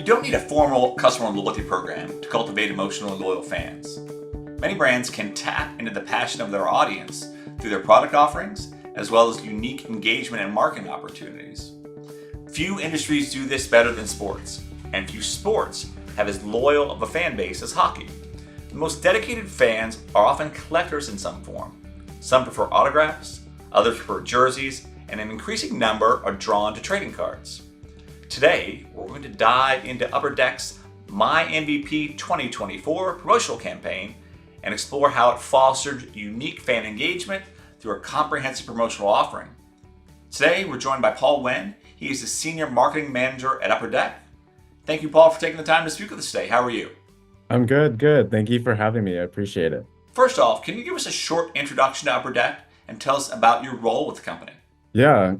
don't need a formal customer loyalty program to cultivate emotionally loyal fans. Many brands can tap into the passion of their audience through their product offerings, as well as unique engagement and marketing opportunities. Few industries do this better than sports, and few sports have as loyal of a fan base as hockey. The most dedicated fans are often collectors in some form. Some prefer autographs, others prefer jerseys, and an increasing number are drawn to trading cards. Today, we're going to dive into Upper Deck's My MVP 2024 promotional campaign and explore how it fostered unique fan engagement through a comprehensive promotional offering. Today, we're joined by Paul Nguyen. He is the Senior Marketing Manager at Upper Deck. Thank you, Paul, for taking the time to speak with us today. How are you? I'm good. Thank you for having me. I appreciate it. First off, can you give us a short introduction to Upper Deck and tell us about your role with the company? Yeah.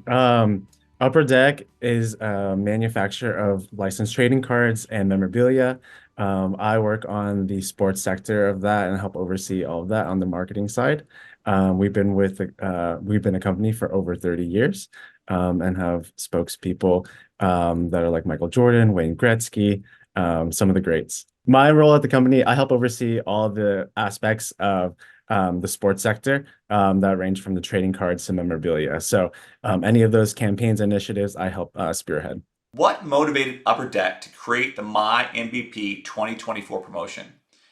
Upper Deck is a manufacturer of licensed trading cards and memorabilia. I work on the sports sector of that and help oversee all of that on the marketing side. We've been a company for over 30 years, and have spokespeople that are like Michael Jordan, Wayne Gretzky, some of the greats. My role at the company, I help oversee all the aspects of the sports sector that range from the trading cards to memorabilia. So any of those campaigns initiatives, I help spearhead. What motivated Upper Deck to create the My MVP 2024 promotion?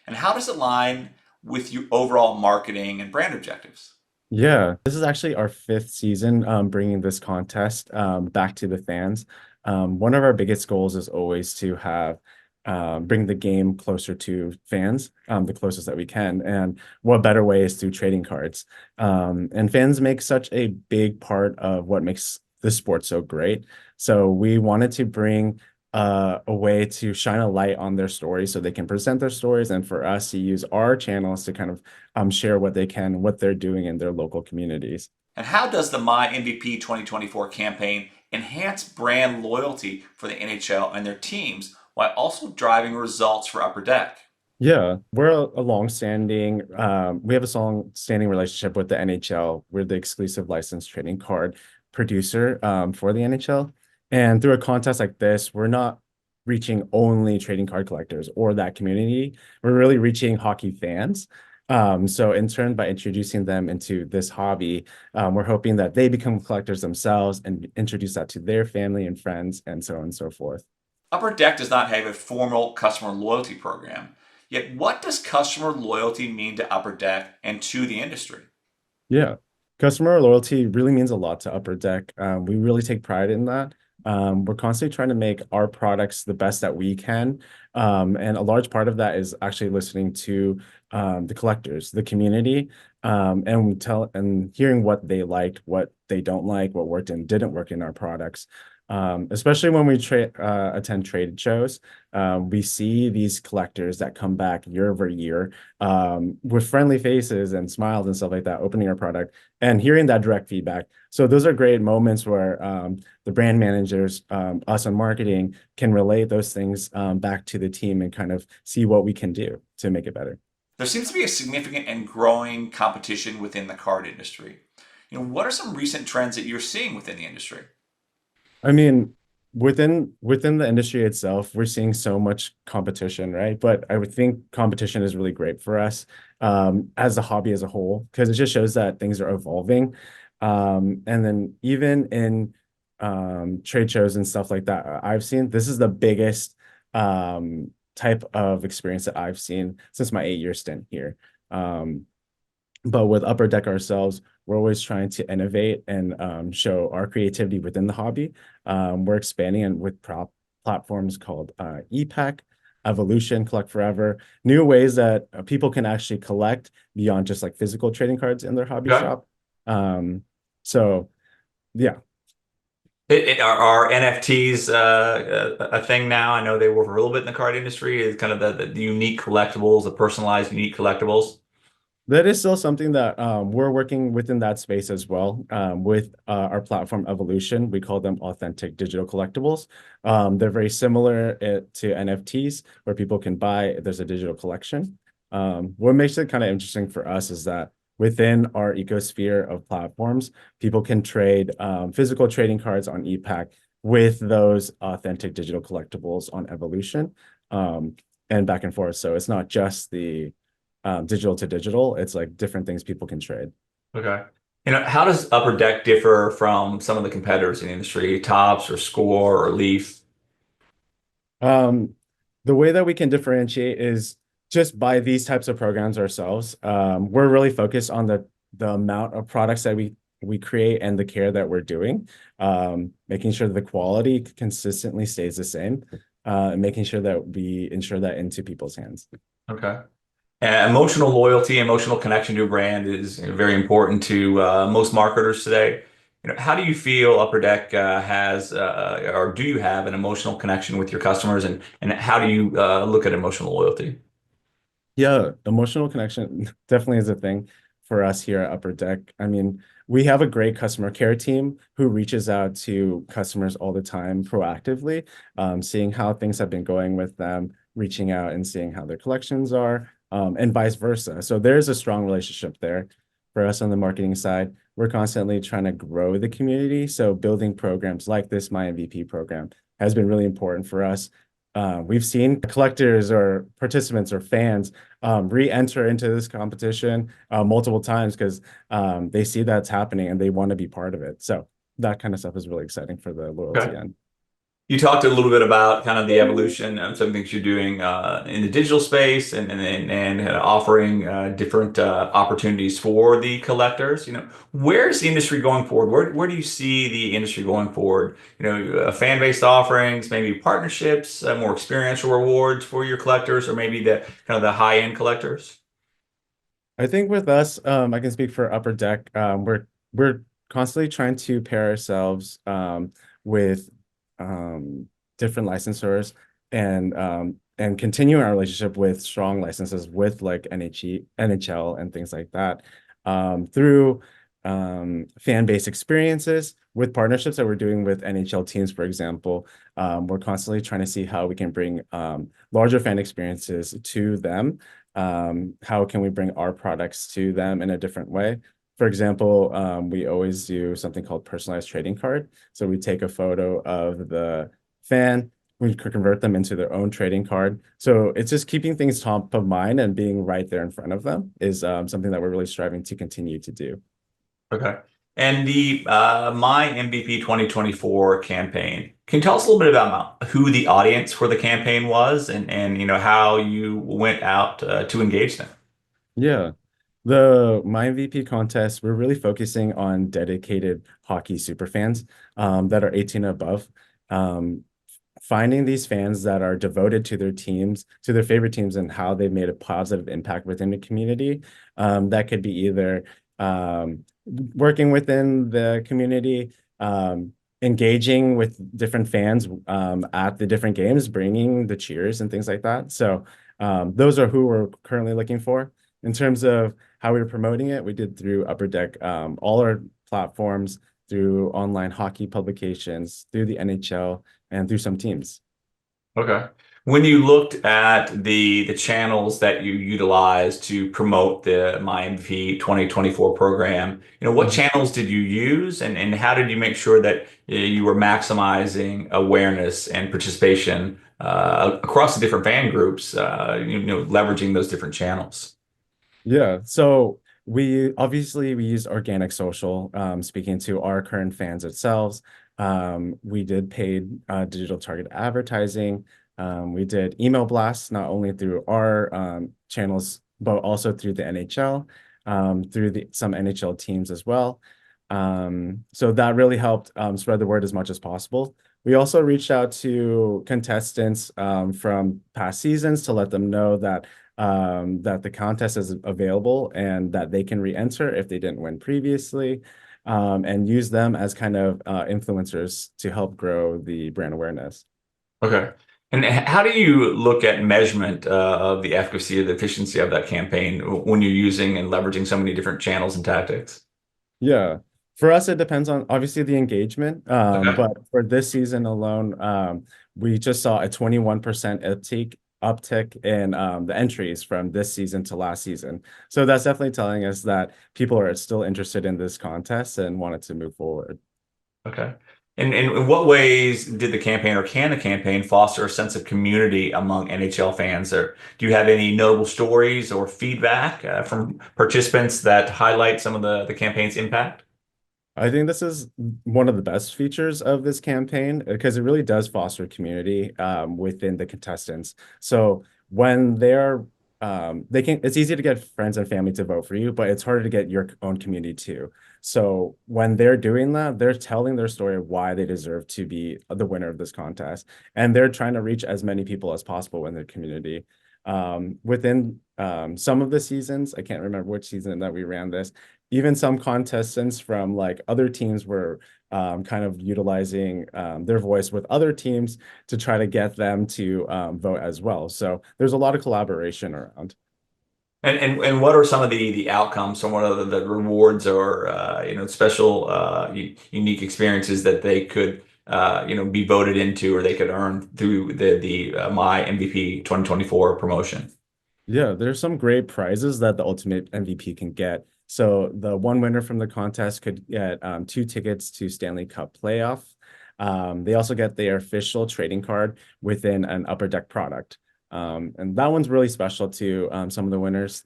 And how does it align with your overall marketing and brand objectives? Yeah, this is actually our fifth season bringing this contest back to the fans. One of our biggest goals is always to have bring the game closer to fans, the closest that we can. And what better way is through trading cards. And fans make such a big part of what makes the sport so great. So we wanted to bring a way to shine a light on their stories so they can present their stories, and for us to use our channels to kind of share what they can, what they're doing in their local communities. And how does the My MVP 2024 campaign enhance brand loyalty for the NHL and their teams while also driving results for Upper Deck? Yeah, we're a long-standing, we have a long-standing relationship with the NHL. We're the exclusive licensed trading card producer for the NHL. And through a contest like this, we're not reaching only trading card collectors or that community. We're really reaching hockey fans. So in turn, by introducing them into this hobby, we're hoping that they become collectors themselves and introduce that to their family and friends and so on and so forth. Upper Deck does not have a formal customer loyalty program. Yet, what does customer loyalty mean to Upper Deck and to the industry? Yeah, customer loyalty really means a lot to Upper Deck. We really take pride in that. We're constantly trying to make our products the best that we can. And a large part of that is actually listening to the collectors, the community, and hearing what they liked, what they don't like, what worked and didn't work in our products. Especially when we attend trade shows, we see these collectors that come back year over year with friendly faces and smiles and stuff like that, opening our product and hearing that direct feedback. So those are great moments where the brand managers, us in marketing, can relate those things back to the team and kind of see what we can do to make it better. There seems to be a significant and growing competition within the card industry. What are some recent trends that you're seeing within the industry? I mean, within the industry itself, we're seeing so much competition, right? But I would think competition is really great for us as a hobby as a whole, because it just shows that things are evolving. And then even in trade shows and stuff like that, I've seen this is the biggest type of experience that I've seen since my 8-year stint here. But with Upper Deck ourselves, we're always trying to innovate and show our creativity within the hobby. We're expanding and with platforms called ePack, Evolution, Collect Forever, new ways that people can actually collect beyond just like physical trading cards in their hobby Okay. shop. So yeah. Are NFTs a thing now? I know they were for a little bit in the card industry. Is kind of the unique collectibles, the personalized unique collectibles. That is still something that we're working within that space as well with our platform Evolution. We call them authentic digital collectibles. They're very similar to NFTs where people can buy, there's a digital collection. What makes it kind of interesting for us is that within our ecosphere of platforms, people can trade physical trading cards on ePack with those authentic digital collectibles on Evolution, um, and back and forth. So it's not just the digital to digital, it's like different things people can trade. Okay. How does Upper Deck differ from some of the competitors in the industry, Tops or Score or Leaf? Um, the way that we can differentiate is just by these types of programs ourselves. We're really focused on the amount of products that we create and the care that we're doing, making sure that the quality consistently stays the same, and making sure that we ensure that into people's hands. Okay. Emotional loyalty, emotional connection to a brand is very important to most marketers today. How do you feel Upper Deck has, or do you have an emotional connection with your customers, and how do you look at emotional loyalty? Yeah, emotional connection definitely is a thing for us here at Upper Deck. I mean, we have a great customer care team who reaches out to customers all the time proactively, seeing how things have been going with them, reaching out and seeing how their collections are, and vice versa. So there's a strong relationship there. For us on the marketing side, we're constantly trying to grow the community. So building programs like this My MVP program has been really important for us. We've seen collectors or participants or fans re-enter into this competition multiple times because they see that's happening and they want to be part of it. So that kind of stuff is really exciting for the loyalty Okay. end. You talked a little bit about kind of the evolution of some things you're doing in the digital space and offering different opportunities for the collectors. Where's the industry going forward? Where do you see the industry going forward? Fan-based offerings, maybe partnerships, more experiential rewards for your collectors, or maybe the kind of the high-end collectors. I think with us, I can speak for Upper Deck. We're constantly trying to pair ourselves with different licensors and continue our relationship with strong licenses with like NHL and things like that through fan-based experiences with partnerships that we're doing with NHL teams, for example. We're constantly trying to see how we can bring larger fan experiences to them. How can we bring our products to them in a different way? For example, we always do something called personalized trading card. So we take a photo of the fan, we could convert them into their own trading card. So it's just keeping things top of mind and being right there in front of them is something that we're really striving to continue to do. Okay. And the My MVP 2024 campaign, can you tell us a little bit about who the audience for the campaign was and how you went out to engage them? Yeah. The My MVP contest, we're really focusing on dedicated hockey super fans that are 18 and above. Um, Finding these fans that are devoted to their teams, to their favorite teams, and how they've made a positive impact within the community. That could be either working within the community, engaging with different fans at the different games, bringing the cheers and things like that. So those are who we're currently looking for. In terms of how we were promoting it, we did through Upper Deck, all our platforms, through online hockey publications, through the NHL, and through some teams. Okay. When you looked at the channels that you utilized to promote the My MVP 2024 program, what Mhm. channels did you use and how did you make sure that you were maximizing awareness and participation across the different fan groups, leveraging those different channels? Yeah, so we used organic social, speaking to our current fans itself. We did paid digital target advertising. We did email blasts not only through our channels but also through the NHL, through some NHL teams as well. So that really helped spread the word as much as possible. We also reached out to contestants from past seasons to let them know that the contest is available and that they can re-enter if they didn't win previously, and use them as kind of influencers to help grow the brand awareness. Okay. And how do you look at measurement of the efficacy or the efficiency of that campaign when you're using and leveraging so many different channels and tactics? Yeah. For us, it depends on obviously the engagement. Okay. But for this season alone, we just saw a 21% uptick in the entries from this season to last season. So that's definitely telling us that people are still interested in this contest and wanted to move forward. Okay. And in what ways did the campaign or can the campaign foster a sense of community among NHL fans? Or do you have any notable stories or feedback from participants that highlight some of the campaign's impact? I think this is one of the best features of this campaign because it really does foster community within the contestants. So when they can, it's easy to get friends and family to vote for you, but it's harder to get your own community too. So when they're doing that, they're telling their story of why they deserve to be the winner of this contest, and they're trying to reach as many people as possible in their community. Within some of the seasons, I can't remember which season that we ran this, even some contestants from like other teams were kind of utilizing their voice with other teams to try to get them to vote as well. So there's a lot of collaboration around. And what are some of the outcomes, some of the rewards or special unique experiences that they could be voted into or they could earn through the My MVP 2024 promotion? Yeah, there's some great prizes that the ultimate MVP can get. So the one winner from the contest could get 2 tickets to Stanley Cup playoff. They also get their official trading card within an Upper Deck product. And that one's really special to some of the winners,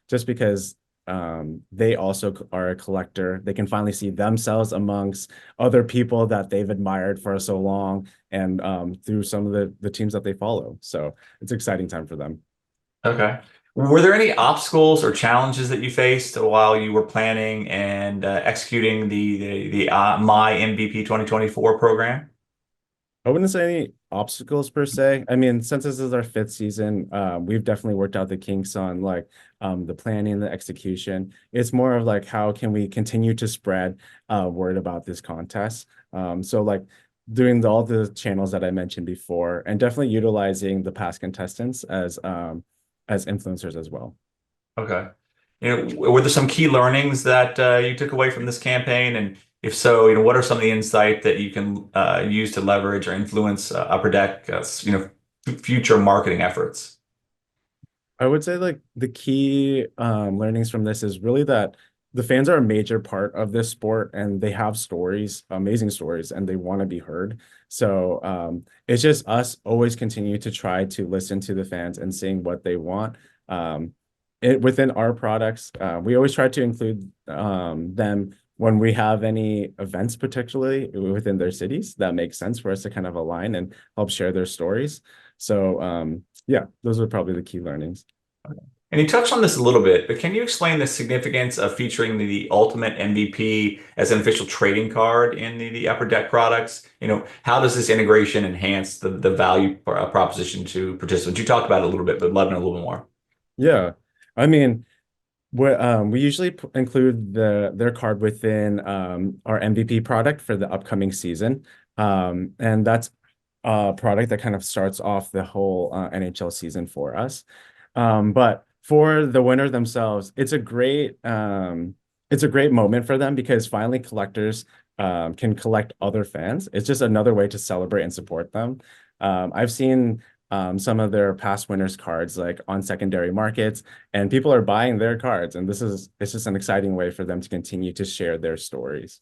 just because they also are a collector. They can finally see themselves amongst other people that they've admired for so long and through some of the teams that they follow. So it's an exciting time for them. Okay. Were there any obstacles or challenges that you faced while you were planning and executing the My MVP 2024 program? I wouldn't say any obstacles per se. I mean, since this is our fifth season, we've definitely worked out the kinks on like the planning, the execution. It's more of like how can we continue to spread word about this contest. So like doing all the channels that I mentioned before, and definitely utilizing the past contestants as influencers as well. Okay. Were there some key learnings that you took away from this campaign? And if so, what are some of the insight that you can use to leverage or influence Upper Deck, future marketing efforts? I would say like the key learnings from this is really that the fans are a major part of this sport and they have stories, amazing stories, and they want to be heard. So it's just us always continue to try to listen to the fans and seeing what they want. Within our products, we always try to include them when we have any events, particularly within their cities, that makes sense for us to kind of align and help share their stories. So yeah, those are probably the key learnings. And you touched on this a little bit, but can you explain the significance of featuring the Ultimate MVP as an official trading card in the Upper Deck products? How does this integration enhance the value proposition to participants? You talked about it a little bit, but love it a little bit more. Yeah. I mean, we usually include their card within our MVP product for the upcoming season. And that's a product that kind of starts off the whole NHL season for us. But for the winner themselves, it's a great moment for them because finally collectors can collect other fans. It's just another way to celebrate and support them. I've seen some of their past winners cards like on secondary markets, and people are buying their cards, and it's just an exciting way for them to continue to share their stories.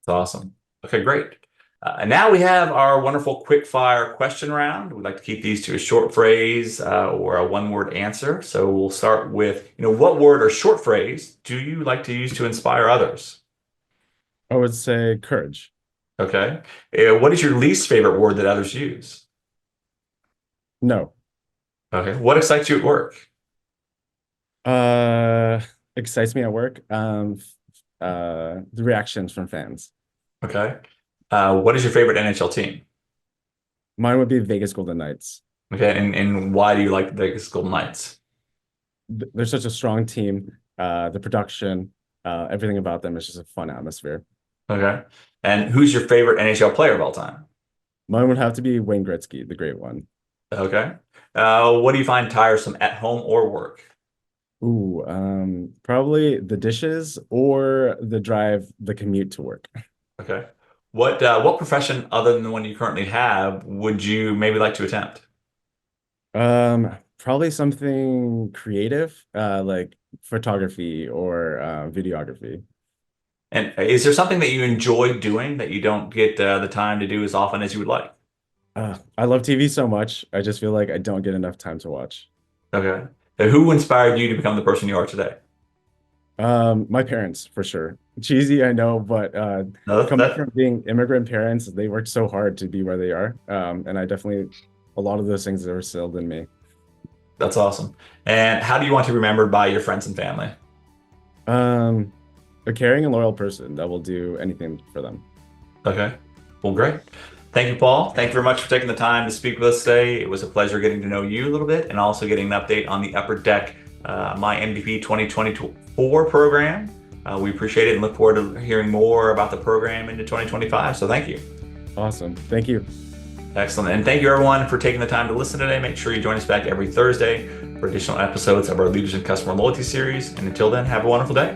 That's awesome. Okay, great. And now we have our wonderful quick fire question round. We'd like to keep these to a short phrase or a one-word answer. So we'll start with, what word or short phrase do you like to use to inspire others? I would say courage. Okay. What is your least favorite word that others use? No. Okay. What excites you at work? Uh, Excites me at work. The reactions from fans. Okay. What is your favorite NHL team? Mine would be Vegas Golden Knights. Okay. And why do you like the Vegas Golden Knights? They're such a strong team. The production, everything about them is just a fun atmosphere. Okay. And who's your favorite NHL player of all time? Mine would have to be Wayne Gretzky, the great one. Okay. What do you find tiresome at home or work? Ooh, probably the dishes or the commute to work. Okay. What profession other than the one you currently have would you maybe like to attempt? Probably something creative, like photography or videography. And is there something that you enjoy doing that you don't get the time to do as often as you would like? I love TV so much. I just feel like I don't get enough time to watch. Okay. Who inspired you to become the person you are today? My parents for sure. Cheesy, I know, but No, coming from being immigrant parents, they worked so hard to be where they are. And I definitely a lot of those things are instilled in me. that's awesome. And how do you want to be remembered by your friends and family? Um, a caring and loyal person that will do anything for them. Okay. Well, great. Thank you, Paul. Thank you very much for taking the time to speak with us today. It was a pleasure getting to know you a little bit and also getting an update on the Upper Deck My MVP 2024 program. We appreciate it and look forward to hearing more about the program into 2025. So thank you. Awesome. Thank you. Excellent. And thank you, everyone, for taking the time to listen today. Make sure you join us back every Thursday for additional episodes of our Leaders in Customer Loyalty series. And until then, have a wonderful day.